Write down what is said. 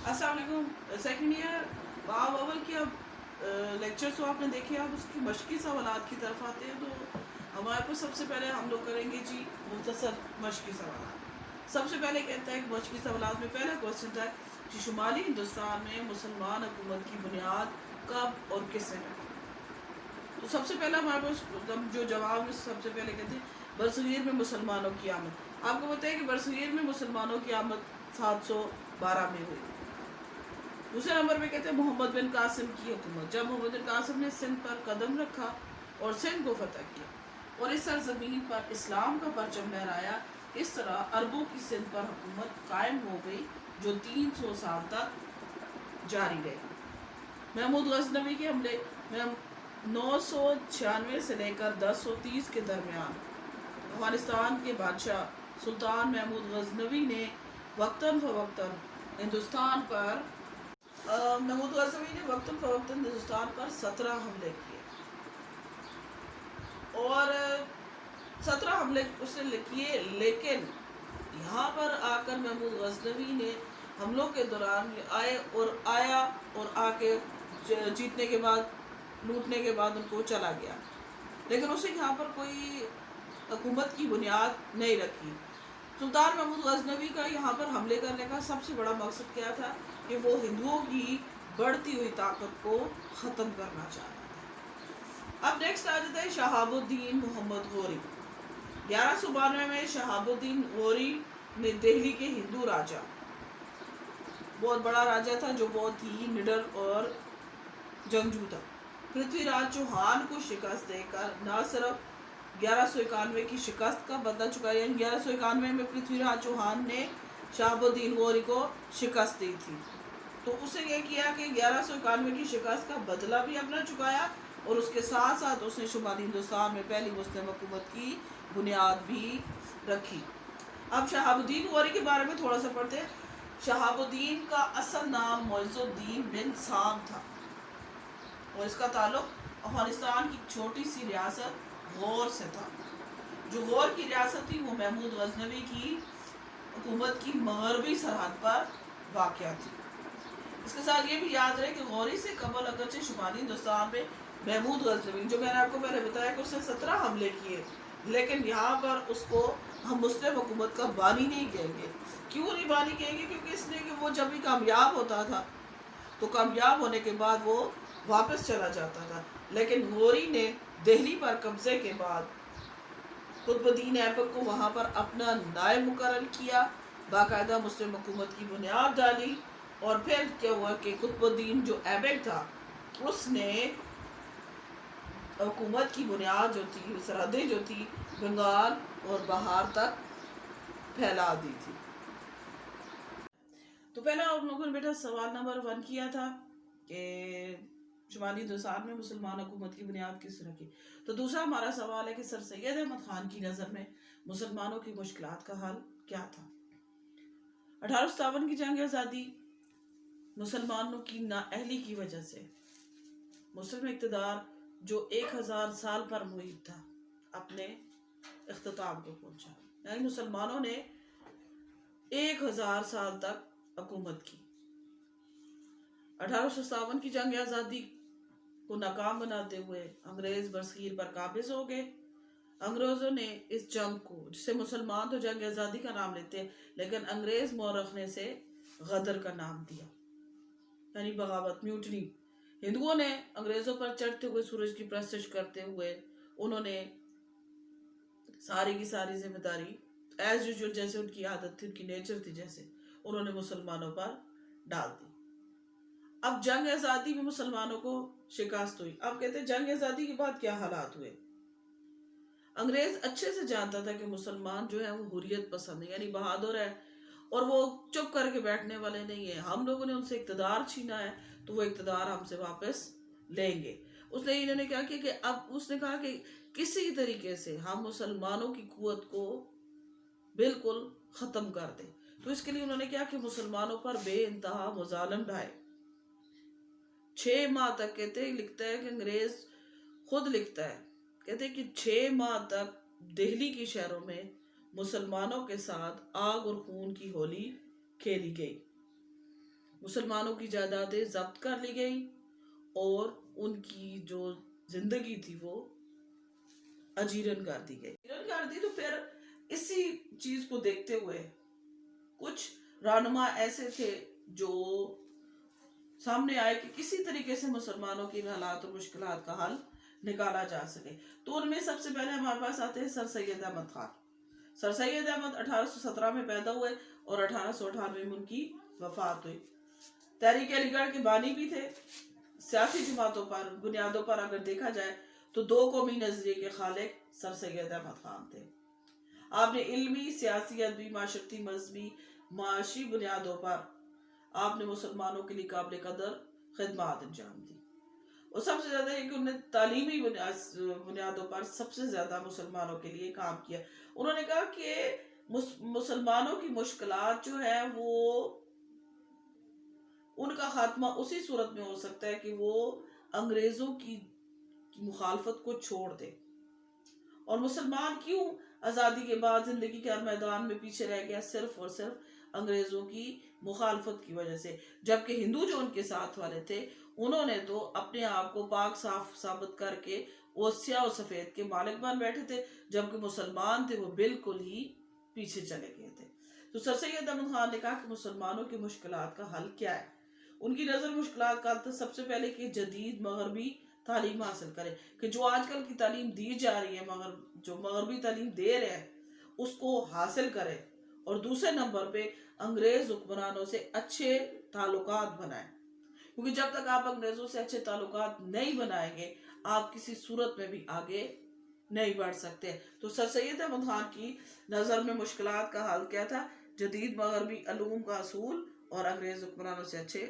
अस्सलाम वालेकुम। Second year बाब अव्वल के अब लेक्चर्स तो आपने देखे, आप उसकी मश्की सवालात की तरफ आते हैं तो हमारे पास सबसे पहले हम लोग करेंगे जी मुख्तसर मश्की सवालात। सबसे पहले कहता है कि मश्की सवालात में पहला क्वेश्चन था कि शुमाली हिंदुस्तान में मुसलमान हुकूमत की बुनियाद कब और किसने रखी। तो सबसे पहला हमारे पास जो जवाब में सबसे पहले कहते हैं बरसगीर में मुसलमानों की आमद। आपको बताया कि बरसगीर में मुसलमानों की आमद 712 में हुई। दूसरे नंबर पे कहते हैं मोहम्मद बिन कासिम की हुकूमत। जब मोहम्मद बिन कासिम ने सिंध पर कदम रखा और सिंध को फतह किया और इस सरजमीन पर इस्लाम का परचम लहराया, इस तरह अरबों की सिंध पर हुकूमत कायम हो गई जो 300 साल तक जारी रही। महमूद गजनवी के हमले में 996 से लेकर 1030 के दरमियान अफगानिस्तान के बादशाह सुल्तान महमूद गजनवी ने वक्तन फ़वक्तन हिंदुस्तान पर महमूद गजनवी ने वक्तन फ़वक्तन हिंदुस्तान पर 17 हमले किए और 17 हमले उसने किए, लेकिन यहाँ पर आकर महमूद गजनवी ने हमलों के दौरान आया और आके जीतने के बाद लूटने के बाद उनको चला गया, लेकिन उसे यहाँ पर कोई हुकूमत की बुनियाद नहीं रखी। सुल्तान महमूद गजनवी का यहाँ पर हमले करने का सबसे बड़ा मकसद क्या था कि वो हिंदुओं की बढ़ती हुई ताकत को ख़त्म करना चाहता था। अब नेक्स्ट आ जाता है शहाबुद्दीन मोहम्मद गौरी। 1192 में शहाबुद्दीन गौरी ने दिल्ली के हिंदू राजा, बहुत बड़ा राजा था जो बहुत ही निडर और जंगजू था, पृथ्वीराज चौहान को शिकस्त देकर न सिर्फ 1191 की शिकस्त का बदला चुकाया, यानी 1191 में पृथ्वीराज चौहान ने शहाबुद्दीन गौरी को शिकस्त दी थी, तो उसने क्या किया कि 1191 की शिकस्त का बदला भी अपना चुकाया और उसके साथ साथ उसने शुमाली हिंदुस्तान में पहली मुस्लिम हुकूमत की बुनियाद भी रखी। अब शहाबुद्दीन गौरी के बारे में थोड़ा सा पढ़ते हैं। शहाबुद्दीन का असल नाम मोइजुद्दीन बिन साम था और इसका ताल्लुक अफगानिस्तान की छोटी सी रियासत गौर से था। जो गौर की रियासत थी वो महमूद गजनवी की हुकूमत की मगरबी सरहद पर वाक़या थी। इसके साथ ये भी याद रहे कि गौरी से कबल अगरचे शुमाली हिंदुस्तान में महमूद गजनवी, जो मैंने आपको पहले बताया कि उसने 17 हमले किए, लेकिन यहाँ पर उसको हम मुस्लिम हुकूमत का बानी नहीं कहेंगे। क्यों नहीं बानी कहेंगे? क्योंकि इसलिए कि वो जब भी कामयाब होता था तो कामयाब होने के बाद वो वापस चला जाता था, लेकिन गौरी ने दिल्ली पर कब्जे के बाद कुतुबुद्दीन ऐबक को वहाँ पर अपना नायब मुकर्रर किया, बाकायदा मुस्लिम हुकूमत की बुनियाद डाली और फिर क्या हुआ कि कुतुबुद्दीन जो ऐबक था उसने हुकूमत की बुनियाद जो थी, सरहदें जो थी बंगाल और बहार तक फैला दी थी। तो पहला उन लोगों ने बेटा सवाल नंबर 1 किया था कि शुमाली हिंदुस्तान में मुसलमान हुकूमत की बुनियाद किस तरह की। तो दूसरा हमारा सवाल है कि सर सैयद अहमद खान की नज़र में मुसलमानों की मुश्किलात का हल क्या था। 1857 की जंग आज़ादी मुसलमानों की नाअहली की वजह से मुस्लिम इक़्तिदार जो 1000 साल पर मुहित था अपने इख्तिताम को पहुंचा, यानी मुसलमानों ने 1000 साल तक हुकूमत की। 1857 की जंग आज़ादी को नाकाम बनाते हुए अंग्रेज बरसगीर पर काबिज हो गए। अंग्रेज़ों ने इस जंग को, जिसे मुसलमान तो जंग आज़ादी का नाम लेते हैं, लेकिन अंग्रेज मौरख ने से गदर का नाम दिया, यानी बगावत, म्यूटनी। हिंदुओं ने अंग्रेज़ों पर चढ़ते हुए सूरज की परस्तिश करते हुए उन्होंने सारी की सारी जिम्मेदारी एज यूजुअल, जैसे उनकी आदत थी, उनकी नेचर थी, जैसे उन्होंने मुसलमानों पर डाल दी। अब जंग आज़ादी में मुसलमानों को शिकस्त हुई। अब कहते हैं जंग आज़ादी के बाद क्या हालात हुए। अंग्रेज अच्छे से जानता था कि मुसलमान जो है वो हुर्रियत पसंद है, यानी बहादुर है और वो चुप करके बैठने वाले नहीं है। हम लोगों ने उनसे इक़्तिदार छीना है तो वो इक़्तिदार हमसे वापस लेंगे। उसने इन्होंने क्या किया कि अब उसने कहा कि किसी तरीके से हम मुसलमानों की कुव्वत को बिल्कुल ख़त्म कर दें। तो इसके लिए उन्होंने क्या कि मुसलमानों पर बेइंतहा मुज़ालिम ढाए। 6 माह तक, कहते लिखता है कि अंग्रेज खुद लिखता है, कहते कि 6 माह तक दिल्ली की शहरों में मुसलमानों के साथ आग और खून की होली खेली गई। مسلمانوں کی جائیدادیں ضبط کر لی گئی اور ان کی جو زندگی تھی وہ اجیرن کر دی گئی. تو پھر اسی چیز کو دیکھتے ہوئے کچھ رہنما ایسے تھے جو سامنے آئے کہ کسی طریقے سے مسلمانوں کی حالات اور مشکلات کا حل نکالا جا سکے. تو ان میں سب سے پہلے ہمارے پاس آتے ہیں سر سید احمد خان. سر سید احمد 1817 میں پیدا ہوئے اور 1898 میں ان کی وفات ہوئی. تحریک علی گڑھ کے بانی بھی تھے. سیاسی جماعتوں پر بنیادوں پر اگر دیکھا جائے تو دو قومی نظریے کے خالق سر سید احمد خان تھے. آپ نے علمی، سیاسی، ادبی، معاشرتی، مذہبی، معاشی بنیادوں پر آپ نے مسلمانوں کے لیے قابل قدر خدمات انجام دی. اور سب سے زیادہ یہ کہ انہوں نے تعلیمی بنیادوں پر سب سے زیادہ مسلمانوں کے لیے کام کیا. انہوں نے کہا کہ مسلمانوں کی مشکلات جو ہے وہ ان کا خاتمہ اسی صورت میں ہو سکتا ہے کہ وہ انگریزوں کی مخالفت کو چھوڑ دے. اور مسلمان کیوں آزادی کے بعد زندگی کے ہر میدان میں پیچھے رہ گیا؟ صرف اور صرف انگریزوں کی مخالفت کی وجہ سے. جبکہ ہندو جو ان کے ساتھ والے تھے انہوں نے تو اپنے آپ کو پاک صاف ثابت کر کے وہ سیاہ و سفید کے مالک بن بیٹھے تھے، جبکہ مسلمان تھے وہ بالکل ہی پیچھے چلے گئے تھے. تو سر سید احمد خان نے کہا کہ مسلمانوں کی مشکلات کا حل کیا ہے. ان کی نظر مشکلات کا حل سب سے پہلے کہ جدید مغربی تعلیم حاصل کرے، کہ جو آج کل کی تعلیم دی جا رہی ہے، جو مغربی تعلیم دے رہے ہیں اس کو حاصل کرے. اور دوسرے نمبر پہ انگریز حکمرانوں سے اچھے تعلقات بنائیں، کیونکہ جب تک آپ انگریزوں سے اچھے تعلقات نہیں بنائیں گے آپ کسی صورت میں بھی آگے نہیں بڑھ سکتے. تو سر سید احمد خان کی نظر میں مشکلات کا حل کیا تھا؟ جدید مغربی علوم کا حصول اور انگریز حکمرانوں سے اچھے